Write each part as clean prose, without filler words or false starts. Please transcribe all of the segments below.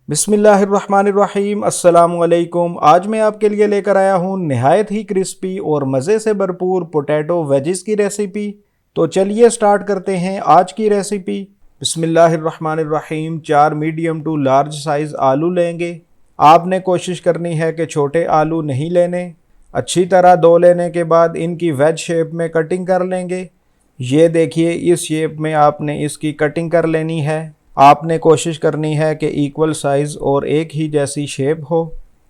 बिस्मिल्लाहिर्रहमानिर्रहीम अस्सलामुअलैकुम। आज मैं आपके लिए लेकर आया हूँ नहायत ही क्रिस्पी और मज़े से भरपूर पोटैटो वेजिस की रेसिपी। तो चलिए स्टार्ट करते हैं आज की रेसिपी। बिस्मिल्लाहिर्रहमानिर्रहीम। 4 मीडियम टू लार्ज साइज़ आलू लेंगे। आपने कोशिश करनी है कि छोटे आलू नहीं लेने। अच्छी तरह धो लेने के बाद इनकी वेज शेप में कटिंग कर लेंगे। ये देखिए, इस शेप में आपने इसकी कटिंग कर लेनी है। आपने कोशिश करनी है कि इक्वल साइज़ और एक ही जैसी शेप हो।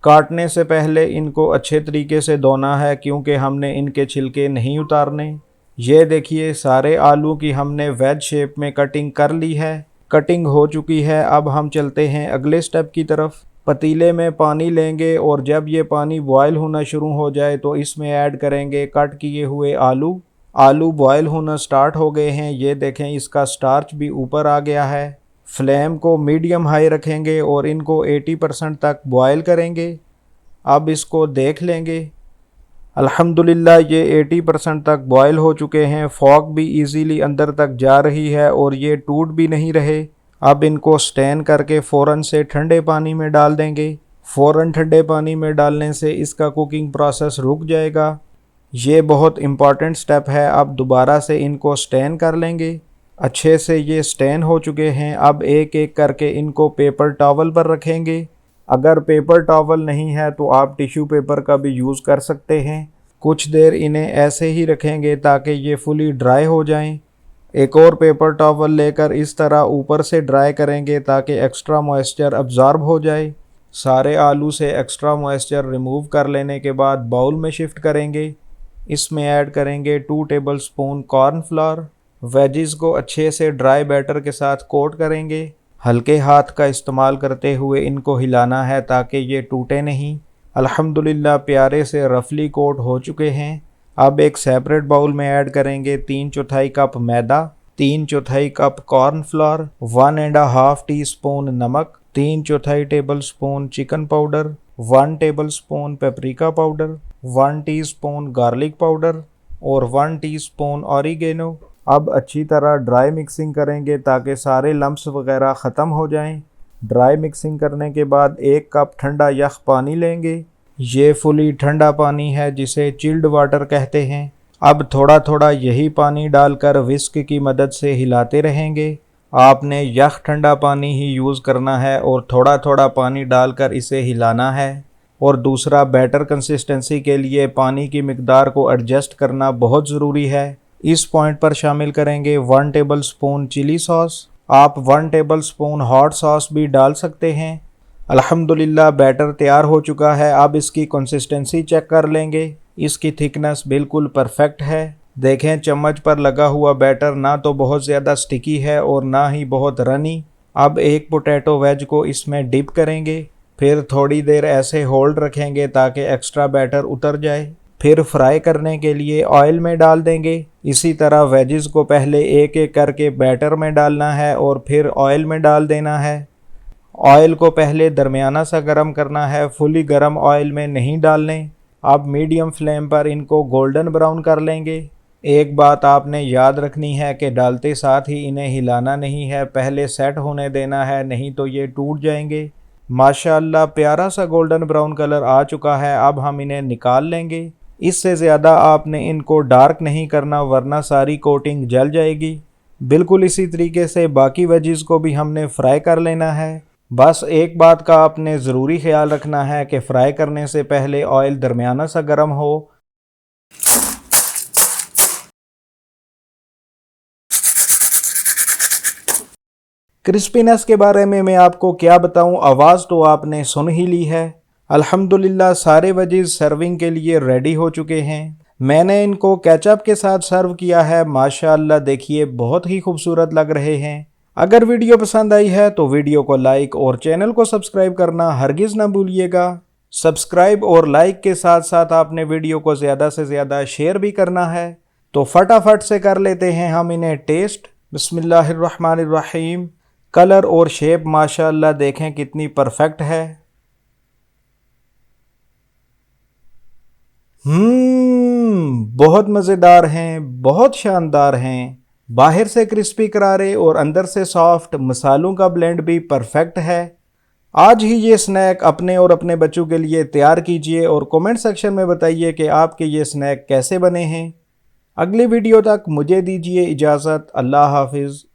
काटने से पहले इनको अच्छे तरीके से धोना है क्योंकि हमने इनके छिलके नहीं उतारने। ये देखिए, सारे आलू की हमने वेज शेप में कटिंग कर ली है। कटिंग हो चुकी है। अब हम चलते हैं अगले स्टेप की तरफ। पतीले में पानी लेंगे और जब ये पानी बॉयल होना शुरू हो जाए तो इसमें ऐड करेंगे कट किए हुए आलू। आलू बॉयल होना स्टार्ट हो गए हैं। ये देखें, इसका स्टार्च भी ऊपर आ गया है। फ्लेम को मीडियम हाई रखेंगे और इनको 80% तक बॉयल करेंगे। अब इसको देख लेंगे। अल्हम्दुलिल्लाह ये 80% तक बॉयल हो चुके हैं। फॉक भी इजीली अंदर तक जा रही है और ये टूट भी नहीं रहे। अब इनको स्टैन करके फ़ौरन से ठंडे पानी में डाल देंगे। फ़ौरन ठंडे पानी में डालने से इसका कुकिंग प्रोसेस रुक जाएगा। ये बहुत इम्पॉर्टेंट स्टेप है। अब दोबारा से इनको स्टैन कर लेंगे। अच्छे से ये स्टैन हो चुके हैं। अब एक एक करके इनको पेपर टॉवल पर रखेंगे। अगर पेपर टॉवल नहीं है तो आप टिश्यू पेपर का भी यूज़ कर सकते हैं। कुछ देर इन्हें ऐसे ही रखेंगे ताकि ये फुली ड्राई हो जाएं। एक और पेपर टॉवल लेकर इस तरह ऊपर से ड्राई करेंगे ताकि एक्स्ट्रा मॉइस्चर अब्ज़ॉर्ब हो जाए। सारे आलू से एक्स्ट्रा मॉइस्चर रिमूव कर लेने के बाद बाउल में शिफ्ट करेंगे। इसमें ऐड करेंगे 2 टेबलस्पून कॉर्नफ्लोर। वेजिस को अच्छे से ड्राई बैटर के साथ कोट करेंगे। हल्के हाथ का इस्तेमाल करते हुए इनको हिलाना है ताकि ये टूटे नहीं। अल्हम्दुलिल्लाह प्यारे से रफली कोट हो चुके हैं। अब एक सेपरेट बाउल में ऐड करेंगे 3/4 कप मैदा, 3/4 कप कॉर्नफ्लोर, 1.5 टीस्पून नमक, 3/4 tablespoon chicken powder, 1 tablespoon paprika powder, 1 teaspoon garlic powder और 1 टीस्पून ऑरिगेनो। अब अच्छी तरह ड्राई मिक्सिंग करेंगे ताकि सारे लम्स वगैरह ख़त्म हो जाएं। ड्राई मिक्सिंग करने के बाद 1 कप ठंडा यख पानी लेंगे। ये फुली ठंडा पानी है जिसे चिल्ड वाटर कहते हैं। अब थोड़ा थोड़ा यही पानी डालकर विस्क की मदद से हिलाते रहेंगे। आपने यख ठंडा पानी ही यूज़ करना है और थोड़ा थोड़ा पानी डालकर इसे हिलाना है। और दूसरा, बैटर कंसिस्टेंसी के लिए पानी की मिकदार को एडजस्ट करना बहुत ज़रूरी है। इस पॉइंट पर शामिल करेंगे 1 टेबलस्पून चिली सॉस। आप 1 टेबलस्पून हॉट सॉस भी डाल सकते हैं। अल्हम्दुलिल्लाह बैटर तैयार हो चुका है। अब इसकी कंसिस्टेंसी चेक कर लेंगे। इसकी थिकनेस बिल्कुल परफेक्ट है। देखें, चम्मच पर लगा हुआ बैटर ना तो बहुत ज़्यादा स्टिकी है और ना ही बहुत रनी। अब एक पोटैटो वेज को इसमें डिप करेंगे। फिर थोड़ी देर ऐसे होल्ड रखेंगे ताकि एक्स्ट्रा बैटर उतर जाए। फिर फ्राई करने के लिए ऑयल में डाल देंगे। इसी तरह वेजिस को पहले एक एक करके बैटर में डालना है और फिर ऑयल में डाल देना है। ऑयल को पहले दरमियाना सा गर्म करना है, फुली गर्म ऑयल में नहीं डालने। अब मीडियम फ्लेम पर इनको गोल्डन ब्राउन कर लेंगे। एक बात आपने याद रखनी है कि डालते साथ ही इन्हें हिलाना नहीं है, पहले सेट होने देना है, नहीं तो ये टूट जाएंगे। माशाअल्लाह प्यारा सा गोल्डन ब्राउन कलर आ चुका है। अब हम इन्हें निकाल लेंगे। इससे ज़्यादा आपने इनको डार्क नहीं करना वरना सारी कोटिंग जल जाएगी। बिल्कुल इसी तरीके से बाकी वेजिस को भी हमने फ्राई कर लेना है। बस एक बात का आपने ज़रूरी ख्याल रखना है कि फ्राई करने से पहले ऑयल दरमियाना सा गर्म हो। क्रिस्पीनेस के बारे में मैं आपको क्या बताऊं, आवाज़ तो आपने सुन ही ली है। अल्हम्दुलिल्लाह सारे वेजिस सर्विंग के लिए रेडी हो चुके हैं। मैंने इनको केचप के साथ सर्व किया है। माशाअल्लाह देखिए, बहुत ही खूबसूरत लग रहे हैं। अगर वीडियो पसंद आई है तो वीडियो को लाइक और चैनल को सब्सक्राइब करना हरगिज़ ना भूलिएगा। सब्सक्राइब और लाइक के साथ साथ आपने वीडियो को ज़्यादा से ज़्यादा शेयर भी करना है। तो फटाफट से कर लेते हैं हम इन्हें टेस्ट। बिस्मिल्लाहिर्रहमानिर्रहीम। कलर और शेप माशाअल्लाह देखें कितनी परफेक्ट है। बहुत मज़ेदार हैं, बहुत शानदार हैं। बाहर से क्रिस्पी करारे और अंदर से सॉफ्ट, मसालों का ब्लेंड भी परफेक्ट है। आज ही ये स्नैक अपने और अपने बच्चों के लिए तैयार कीजिए और कमेंट सेक्शन में बताइए कि आपके ये स्नैक कैसे बने हैं। अगली वीडियो तक मुझे दीजिए इजाज़त। अल्लाह हाफिज़।